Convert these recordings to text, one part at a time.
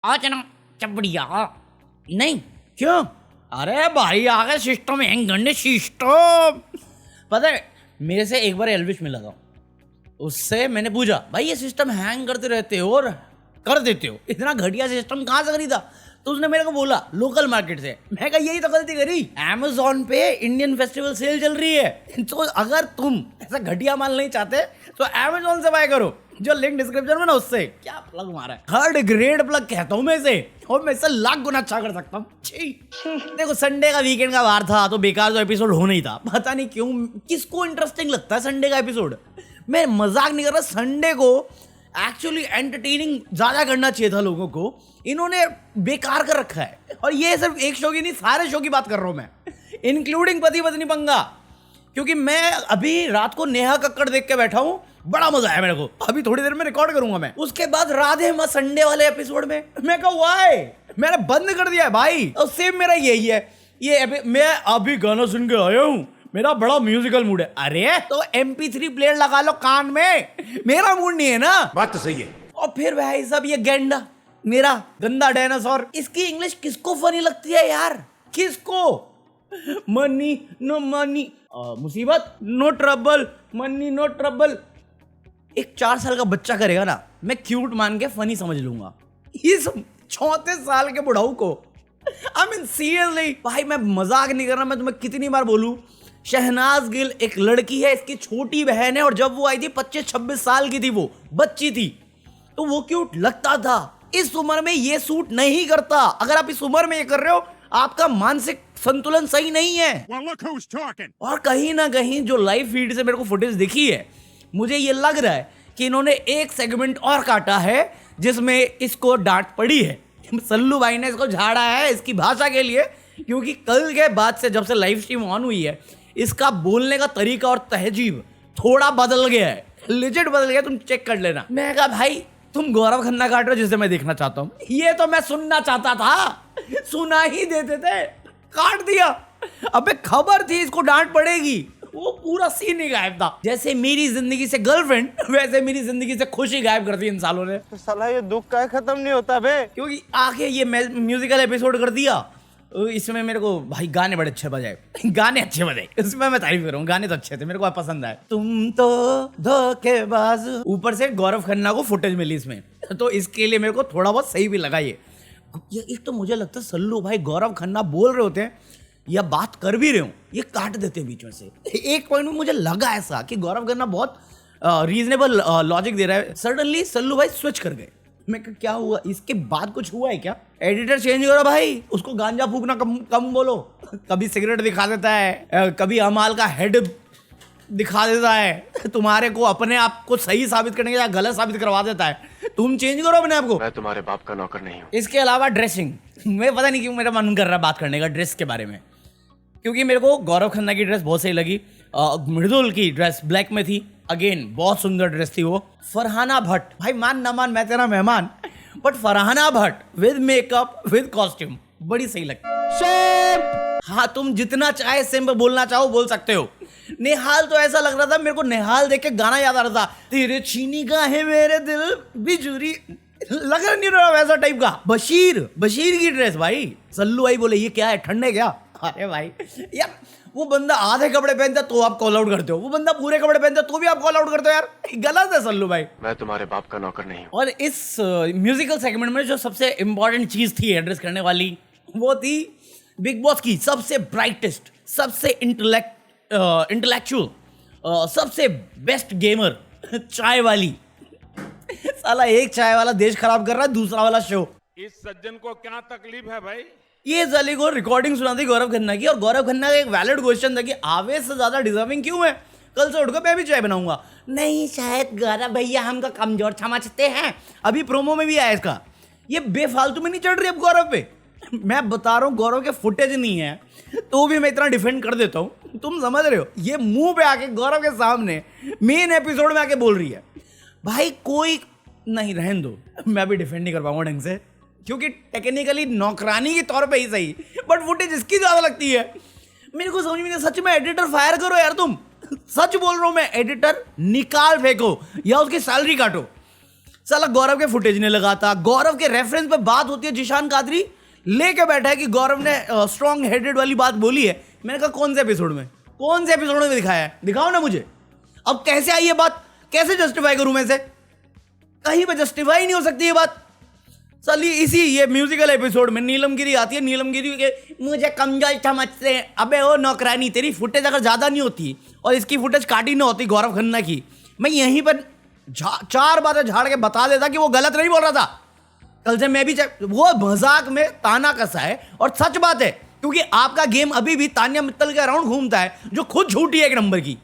आज ना चपड़िया नहीं क्यों? अरे भाई आ गए सिस्टम हैंग करने सिस्टम। पता है मेरे से एक बार एल्विश मिला था, उससे मैंने पूछा भाई ये सिस्टम हैंग करते रहते हो और कर देते हो, इतना घटिया सिस्टम कहाँ से खरीदा? तो उसने मेरे को बोला लोकल मार्केट से। मैं कहा यही तो गलती करी, Amazon पे इंडियन फेस्टिवल सेल चल रही है, तो अगर तुम ऐसा घटिया माल नहीं चाहते तो Amazon से बाय करो, जो लिंक डिस्क्रिप्शन में ना उससे। क्या प्लग मारा है, थर्ड ग्रेड प्लग कहता हूँ मैं इसे, और मैं इसे लाख गुना अच्छा कर सकता हूँ। देखो संडे का वीकेंड का वार था तो बेकार तो एपिसोड होना ही था, पता नहीं क्यों किसको इंटरेस्टिंग लगता है संडे का एपिसोड। मैं मजाक नहीं कर रहा, संडे को एक्चुअली एंटरटेनिंग ज्यादा करना चाहिए था लोगों को, इन्होंने बेकार कर रखा है। और ये सिर्फ एक शो की नहीं, सारे शो की बात कर रहा हूं मैं, इंक्लूडिंग पति पत्नी पंगा, क्योंकि मैं अभी रात को नेहा कक्कड़ देख के बैठा हूं, बड़ा मजा आया मेरे को। अभी थोड़ी देर में रिकॉर्ड करूंगा मैं, उसके बाद राधे मां संडे वाले एपिसोड में मैं कहा वाई मैंने बंद कर दिया है भाई। और सेम मेरा यही है, ये मैं अभी गाना सुन के आया हूं, मेरा बड़ा म्यूजिकल मूड है। अरे तो MP3 प्लेयर लगा लो कान में, मेरा मूड नहीं है ना। बात तो सही है। और फिर भाई साहब ये गेंडा मेरा गंदा डायनासोर, इसकी इंग्लिश किसको फनी लगती है यार? किसको? मनी नो मनी, मुसीबत no trouble, money no trouble. एक 4 साल का बच्चा करेगा ना, मैं क्यूट मान के फनी समझ लूंगा। इस 34 साल के बुढ़ाऊ को आई मीन सीरियसली भाई, मैं मजाक नहीं कर रहा, मैं तुम्हें कितनी बार बोलूं, शहनाज गिल एक लड़की है, इसकी छोटी बहन है, और जब वो आई थी 25-26 साल की थी, वो बच्ची थी, तो वो क्यूट लगता था। इस उम्र में ये सूट नहीं करता। अगर आप इस उम्र में ये कर रहे हो, आपका मानसिक संतुलन सही नहीं है। और कहीं ना कहीं जो लाइव फीड से मेरे को फुटेज दिखी है, मुझे ये लग रहा है कि इन्होंने एक सेगमेंट और काटा है जिसमें इसको डांट पड़ी है। सल्लू भाई ने इसको झाड़ा है इसकी भाषा के लिए, क्योंकि कल के बाद से जब से लाइव स्ट्रीम ऑन हुई है, इसका बोलने का तरीका और तहजीब थोड़ा बदल गया है, लिजिट बदल गया, तुम चेक कर लेना। मैं कहा भाई तुम गौरव खन्ना काट रहे हो जिसे मैं देखना चाहता हूँ, ये तो मैं सुनना चाहता था, सुना ही देते थे, काट दिया। अबे खबर थी इसको डांट पड़ेगी, वो पूरा सीन ही गायब था। जैसे मेरी जिंदगी से गर्लफ्रेंड, वैसे मेरी जिंदगी से खुशी गायब कर दी इन सालों ने। तो साला ये दुख का खत्म नहीं होता बे, क्योंकि आके ये म्यूजिकल एपिसोड कर दिया। इसमें मेरे को भाई गाने बड़े अच्छे बजाए, गाने अच्छे बजाए, इसमें मैं तारीफ कर रहा हूँ, गाने तो अच्छे थे, मेरे को पसंद आए। तुम तो धोखेबाज, ऊपर से गौरव खन्ना को फुटेज मिली इसमें, तो इसके लिए मेरे को थोड़ा बहुत सही भी लगा। ये एक तो मुझे लगता है सल्लू भाई गौरव खन्ना बोल रहे होते हैं या बात कर भी रहे हो, ये काट देते हैं बीच में से। एक पॉइंट में मुझे लगा ऐसा कि गौरव खन्ना बहुत रीजनेबल लॉजिक दे रहा है, सडनली सल्लू भाई स्विच कर गए। मैं क्या हुआ, इसके बाद कुछ हुआ है क्या? एडिटर चेंज करो भाई, उसको गांजा फूकना कम बोलो। कभी सिगरेट दिखा देता है, कभी अमाल का हेड दिखा देता है, तुम्हारे को अपने आप को सही साबित करने के लिए गलत साबित करवा देता है। तुम चेंज करो अपने आप को। मैं तुम्हारे बाप का नौकर नहीं हूँ। इसके अलावा ड्रेसिंग, मैं पता नहीं क्यों मेरा मन कर रहा है बात करने का ड्रेस के बारे में, क्योंकि मेरे को गौरव खन्ना की ड्रेस बहुत सही लगी। मृदुल की ड्रेस ब्लैक में थी, अगेन बहुत सुंदर ड्रेस थी वो। फरहाना भट्ट, भाई मान ना मान मैं तेरा मेहमान, but Farhana Bhatt with makeup with costume बड़ी सही लगती। हाँ तुम जितना चाहे सिंप बोलना चाहो बोल सकते हो। नेहाल तो ऐसा लग रहा था, मेरे को नेहाल देख के गाना याद आ रहा था, तेरे चीनी का है मेरे दिल बिजुरी, लग नहीं रहा वैसा टाइप का। बशीर की ड्रेस भाई, सल्लू भाई बोले ये क्या है, ठंडे क्या? अरे भाई यार, वो बंदा आधे कपड़े पहनता तो आप कॉल आउट करते हो, वो बंदा पूरे कपड़े पहनता तो भी आप कॉल आउट करते हो यार, गलत है सल्लू भाई। मैं तुम्हारे बाप का नौकर नहीं हूँ। और इस म्यूजिकल सेगमेंट में जो सबसे इंपॉर्टेंट चीज थी एड्रेस करने वाली, वो थी बिग बॉस की सबसे ब्राइटेस्ट, सबसे इंटेलेक्चुअल, सबसे बेस्ट गेमर, चाय वाली। साला एक चाय वाला देश खराब कर रहा है, दूसरा वाला शो। इस सज्जन को क्या तकलीफ है भाई? ये साले को रिकॉर्डिंग सुना थी गौरव खन्ना की, और गौरव खन्ना का एक वैलिड क्वेश्चन था कि आवेश से ज्यादा डिजर्विंग क्यों है? कल से उठकर मैं भी चाय बनाऊंगा। नहीं शायद गौरव भैया हमको कमजोर समझते हैं। अभी प्रोमो में भी आया इसका, ये बेफालतू में नहीं चढ़ रही अब गौरव पे। मैं बता रहा हूँ गौरव के फुटेज नहीं है तो भी मैं इतना डिफेंड कर देता हूँ, तुम समझ रहे हो। ये मुंह पे आके गौरव के सामने मेन एपिसोड में आके बोल रही है, भाई कोई नहीं, रहने दो, मैं भी डिफेंड नहीं कर पाऊंगा ढंग से, क्योंकि टेक्निकली नौकरानी के तौर पे ही सही, बट फुटेज इसकी ज्यादा लगती है। मेरे को समझ में नहीं, सच में एडिटर फायर करो यार, तुम सच बोल रहा हूं मैं, एडिटर निकाल फेंको या उसकी सैलरी काटो। साला गौरव के फुटेज ने लगाता, गौरव के रेफरेंस पे बात होती है, जिशान कादरी लेके बैठा है कि गौरव ने स्ट्रॉन्ग हेडेड वाली बात बोली है। मैंने कहा कौन से एपिसोड में, कौन से एपिसोड में दिखाया है, दिखाओ ना मुझे। अब कैसे आई ये बात, कैसे जस्टिफाई करूं मैं से, कहीं पे जस्टिफाई नहीं हो सकती ये बात। साली इसी ये म्यूजिकल एपिसोड में नीलमगिरी आती है, नीलमगिरी के मुझे कमजोर समझते हैं। अबे ओ नौकरानी, तेरी फुटेज अगर ज्यादा नहीं होती और इसकी फुटेज काटी ना होती गौरव खन्ना की, मैं यहीं पर 4 बातें झाड़ के बता देता कि वो गलत नहीं बोल रहा था। कल से मैं भी वो मजाक में ताना कसा है और सच बात है, क्योंकि आपका गेम अभी भी तान्या मित्तल के अराउंड घूमता है जो खुद झूठी है एक नंबर की।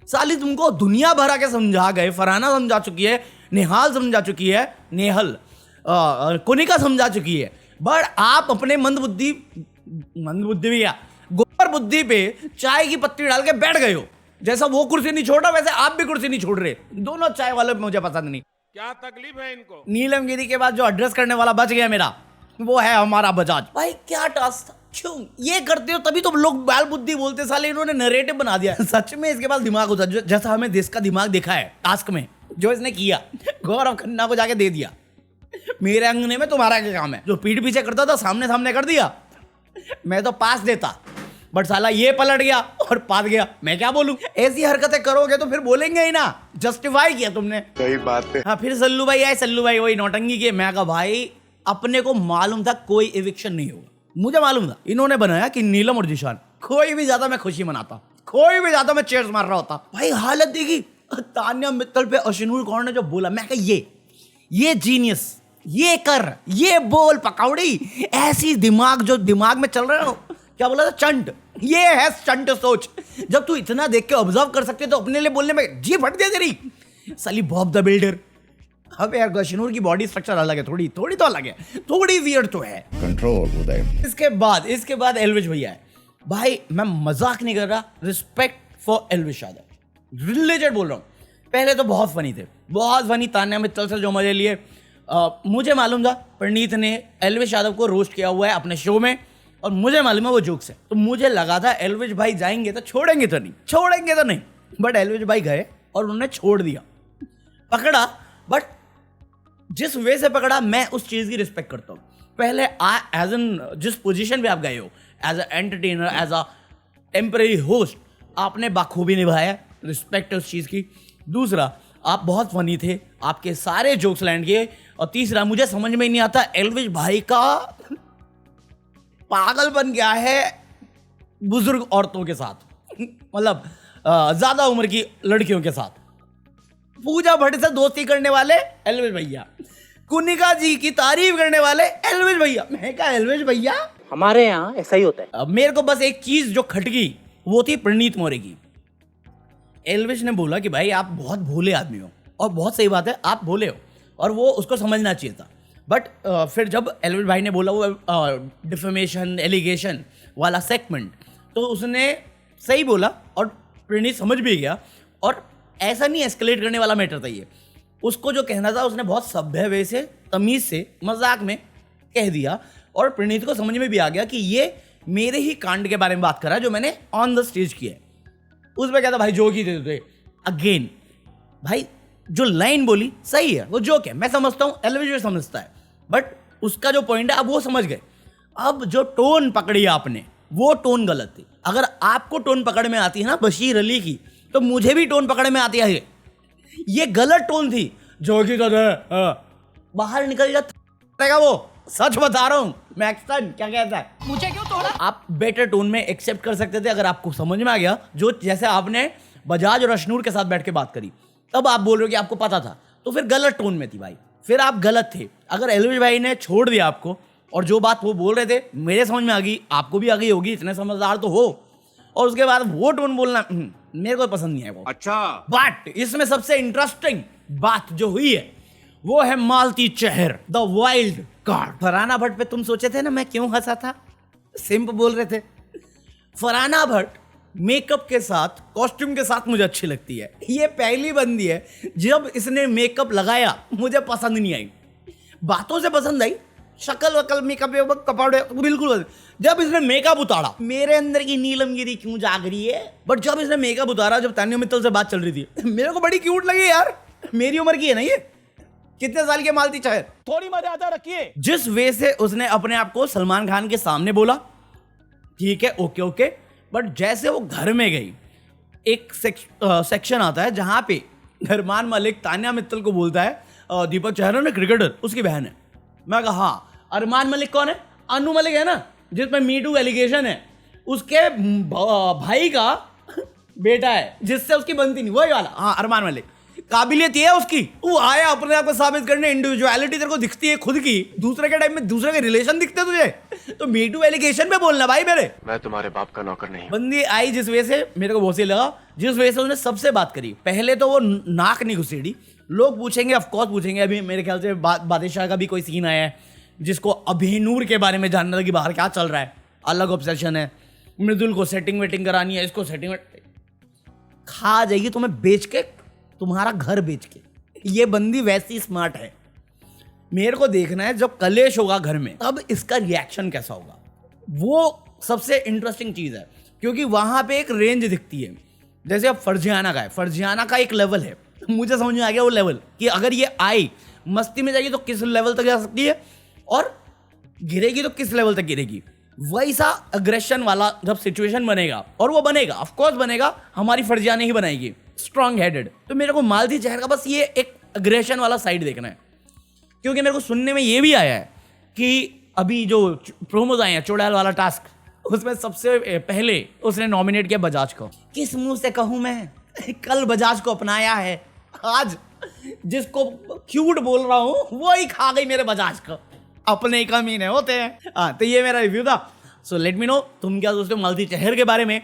साली तुमको दुनिया भर आके समझा गए, फरहाना समझा चुकी है, निहाल समझा चुकी है, नेहल कोनिका समझा चुकी है, बट आप अपने मंदबुद्धि भी क्या गोबर बुद्धि पे चाय की पत्ती डाल के बैठ गए हो। जैसा वो कुर्सी नहीं छोड़ रहा वैसे आप भी कुर्सी नहीं छोड़ रहे। दोनों चाय वाले मुझे पसंद नहीं। क्या तकलीफ है इनको? नीलमगिरी के बाद जो एड्रेस करने वाला बच गया मेरा, वो है हमारा बजाज भाई। क्या टास्क था, क्यों ये करते हो? तभी तो लोग बाल बुद्धि बोलते, साले इन्होंने नरेटिव बना दिया। सच में इसके पास दिमाग होता, जैसा हमें देश का दिमाग दिखा है टास्क में जो इसने किया, गौरव खन्ना को जाके दे दिया। मेरे अंगने में तुम्हारा क्या काम है? जो पीठ पीछे करता था सामने सामने कर दिया, मैं तो पास देता, बट साला ये पलट गया और पास गया। मैं क्या बोलूं? ऐसी हरकतें करोगे तो फिर बोलेंगे ही ना, जस्टिफाई किया तुमने। सही बात है। हाँ, फिर सल्लू भाई आए, सल्लू भाई वही नौटंगी किए। मैं कहा भाई अपने को मालूम था कोई एविक्शन नहीं होगा, मुझे मालूम था। इन्होंने बनाया कि नीलम और जिशान, कोई भी ज्यादा मैं खुशी मनाता, कोई भी ज्यादा मैं चेयर्स मार रहा होता। भाई हालत देखी तान्या मित्तल पे अश्विनूर कौर ने जो बोला, मैं कहा ये जीनियस, ये कर, ये बोल पकौड़ी, ऐसी दिमाग जो दिमाग में चल रहा हो, क्या बोला था, चंट, ये है चंट सोच। जब तू इतना देख के ऑब्जर्व कर सकते तो अपने लिए बोलने में जी फट दे तेरी। साली बॉब द बिल्डर। अब यार अश्विनूर की बॉडी स्ट्रक्चर अलग है, थोड़ी तो अलग है, थोड़ी वियर्ड तो है। कंट्रोल उदय। इसके बाद एल्विश भैया है। भाई मैं मजाक नहीं कर रहा, respect for Elvish Yadav, related बोल रहा हूँ। पहले तो बहुत फनी थे, बहुत फनी। तान्या मित्तल से जो मजे लिए, मुझे मालूम था पंडित ने एल्विश यादव को रोस्ट किया हुआ है अपने शो में, और मुझे मालूम है वो जोक्स है, तो मुझे लगा था एल्विश भाई जाएंगे तो छोड़ेंगे तो नहीं, बट एल्विश भाई गए और उन्होंने छोड़ दिया, पकड़ा, बट जिस वे से पकड़ा मैं उस चीज की रिस्पेक्ट करता हूँ। पहले एज एन जिस पोजीशन पे आप गए हो, as a entertainer, as a temporary host, आपने बाखूबी निभाया, रिस्पेक्ट है उस चीज की। दूसरा, आप बहुत फनी थे, आपके सारे जोक्स लैंड किए। और तीसरा, मुझे समझ में ही नहीं आता एल्विश भाई का पागलपन क्या है बुजुर्ग औरतों के साथ, मतलब ज्यादा उम्र की लड़कियों के साथ। पूजा भट्ट से दोस्ती करने वाले एल्विश भैया, कुनिका जी की तारीफ करने वाले एल्विश भैया। मैं क्या एल्विश भैया, हमारे यहाँ ऐसा ही होता है। अब मेरे को बस एक चीज जो खटकी वो थी प्रणीत मौर्य की। एल्विश ने बोला कि भाई आप बहुत भोले आदमी हो, और बहुत सही बात है, आप भोले हो, और वो उसको समझना चाहिए था। बट फिर जब एल्विश भाई ने बोला वो डिफेमेशन एलिगेशन वाला सेगमेंट, तो उसने सही बोला और प्रणीत समझ भी गया। और ऐसा नहीं एस्केलेट करने वाला मैटर था ये, उसको जो कहना था उसने बहुत सभ्य वे से, तमीज से, मजाक में कह दिया, और प्रणीत को समझ में भी आ गया कि ये मेरे ही कांड के बारे में बात कर रहा है जो मैंने ऑन द स्टेज किया है। उसमें कहता भाई जोक ही दे देते अगेन। भाई जो लाइन बोली सही है, वो जोक है, मैं समझता हूँ, एल्विश भी समझता है, बट उसका जो पॉइंट है आप वो समझ गए। अब जो टोन पकड़ी आपने, वो टोन गलत थी। अगर आपको टोन पकड़ में आती है ना बशीर अली की, तो मुझे भी टोन पकड़ में आती है। ये गलत टोन थी। जोगी तो बाहर निकल जाता, वो सच बता रहा हूं मैं। एक्शन क्या कहता है, मुझे क्यों तोड़ा? आप बेटर टोन में एक्सेप्ट कर सकते थे अगर आपको समझ में आ गया। जो जैसे आपने बजाज और अश्नूर के साथ बैठ के बात करी, तब आप बोल रहे हो कि आपको पता था, तो फिर गलत टोन में थी भाई, फिर आप गलत थे। अगर एल्विश भाई ने छोड़ दिया आपको, और जो बात वो बोल रहे थे मेरे समझ में आ गई, आपको भी आ गई होगी, इतने समझदार तो हो, और उसके बाद वो टोन बोलना मेरे को पसंद नहीं है वो। अच्छा, बट इसमें सबसे इंटरेस्टिंग बात जो हुई है वो है Malti Chahar the wild card. Farhana Bhatt पे तुम सोचे थे ना मैं क्यों हंसा था, सिंप बोल रहे थे। फरहाना भट्ट मेकअप के साथ, कॉस्ट्यूम के साथ मुझे अच्छी लगती है। ये पहली बंदी है जब इसने मेकअप लगाया मुझे पसंद नहीं आई, बातों से पसंद आई, शक्ल वकल मेकअप कपड़े बिल्कुल। जब इसने मेकअप उतारा, मेरे अंदर की नीलमगिरी क्यों जाग रही है, बट जब इसने मेकअप उतारा, जब तान्या मित्तल से बात चल रही थी, मेरे को बड़ी क्यूट लगी यार। मेरी उम्र की है ना ये, कितने साल के मालती चहर? थोड़ी मर्यादा रखिए। जिस वे से उसने अपने आप को सलमान खान के सामने बोला, ठीक है, ओके ओके, बट जैसे वो घर में गई, एक सेक्शन आता है जहां पे अरमान मलिक तान्या मित्तल को बोलता है दीपक चहर है ना क्रिकेटर, उसकी बहन है। मैं कहा हाँ, अरमान मलिक कौन है? अनु मलिक है ना, जिसमें मी टू एलिगेशन है, उसके भाई का बेटा है, जिससे उसकी बनती नहीं, वही वाला। हाँ, अरमान मलिक, काबिलियत ये है उसकी, वो आया अपने आप को साबित करने, इंडिविजुअलिटी तेरे को दिखती है खुद की, दूसरे के टाइम में दूसरे के रिलेशन दिखते तुझे, तो मी टू एलिगेशन पे बोलना भाई मेरे। मैं तुम्हारे बाप का नौकर नहीं हूँ। बंदी आई जिस वजह से, मेरे को बहुत सही लगा, जिस वजह से उसने सबसे बात करी। पहले तो वो नाक नहीं घुसेड़ी, लोग पूछेंगे, ऑफकोर्स पूछेंगे, अभी मेरे ख्याल से बादशाह का भी कोई सीन आया है जिसको अभिनूर के बारे में जानना था कि बाहर क्या चल रहा है, अलग ऑब्सेशन है, मृदुल को सेटिंग वेटिंग करानी है, इसको सेटिंग खा जाएगी तुम्हें बेच के, तुम्हारा घर बेच के। ये बंदी वैसी स्मार्ट है। मेरे को देखना है जब कलेश होगा घर में, तब इसका रिएक्शन कैसा होगा, वो सबसे इंटरेस्टिंग चीज है, क्योंकि वहां पे एक रेंज दिखती है। जैसे अब फर्जियाना का है, फर्जियाना का एक लेवल है, मुझे समझ में आ गया वो लेवल, कि अगर ये आई मस्ती में जाएगी तो किस लेवल तक जा सकती है, और गिरेगी तो किस लेवल तक गिरेगी। वैसा अग्रेशन वाला जब सिचुएशन बनेगा, और वो बनेगा, ऑफ कोर्स बनेगा, हमारी फर्जियाना ही बनाएगी, स्ट्रॉन्ग हेडेड। तो मेरे को मालती चहर का बस ये एक अग्रेशन वाला साइड देखना है, क्योंकि मेरे को सुनने में ये भी आया है कि अभी जो प्रोमोज आए हैं चुड़ैल वाला टास्क, उसमें सबसे पहले उसने नॉमिनेट किया बजाज को। किस मुंह से कहूं मैं, कल बजाज को अपनाया है, आज जिसको क्यूट बोल रहा हूं वो ही खा गई मेरे बजाज को। अपने ही कमीने होते हैं। हाँ, तो ये मेरा रिव्यू था। सो लेट मी नो तुम क्या सोचते हो मालती चहर के बारे में।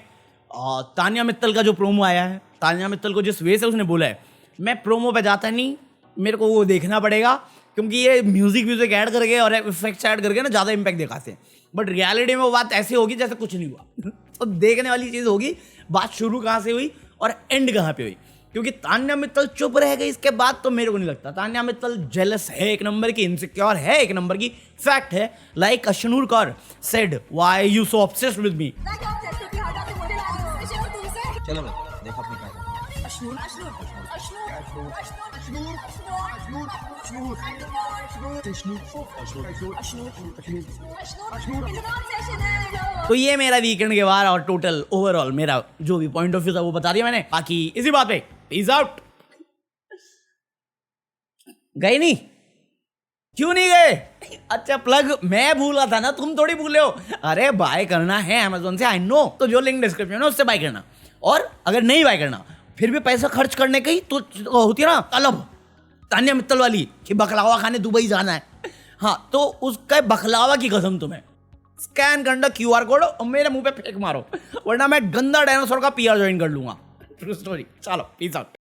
तान्या मित्तल का जो प्रोमो आया है, तान्या मित्तल को जिस वे से उसने बोला है, मैं प्रोमो पे जाता नहीं, मेरे को वो देखना पड़ेगा, क्योंकि ये म्यूजिक ऐड करके और इफेक्ट्स ऐड करके ना ज़्यादा इम्पैक्ट दिखाते हैं, बट रियलिटी में वो बात ऐसी होगी जैसे कुछ नहीं हुआ। तो देखने वाली चीज़ होगी, बात शुरू कहाँ से हुई और एंड कहाँ पे हुई, क्योंकि तान्या मित्तल चुप रह गई इसके बाद, तो मेरे को नहीं लगता। तान्या मित्तल जेलस है एक नंबर की, इनसिक्योर है एक नंबर की, फैक्ट है। Like Ashnoor Kaur said, why you so obsessed with me. चलो देखो अपनी क्या तो ये मेरा वीकेंड के बाद और टोटल ओवरऑल मेरा जो भी पॉइंट ऑफ व्यू था वो बता दिया मैंने। बाकी इसी बात पे पीस आउट। गए नहीं? क्यों नहीं गए? अच्छा प्लग मैं भूला था ना, तुम थोड़ी भूले हो। अरे बाय करना है अमेज़न से, आई नो, तो जो लिंक डिस्क्रिप्शन है उससे बाय करना, और अगर नहीं बाय करना फिर भी पैसा खर्च करने की तो होती है ना तलब, तान्या मित्तल वाली, कि बकलावा खाने दुबई जाना है। हाँ, तो उसका बकलावा की कसम तुम्हें स्कैन करना QR कोड और मेरे मुंह पे फेंक मारो, वरना मैं गंदा डायनासोर का PR ज्वाइन कर लूंगा। True story. चलो पीस आउट।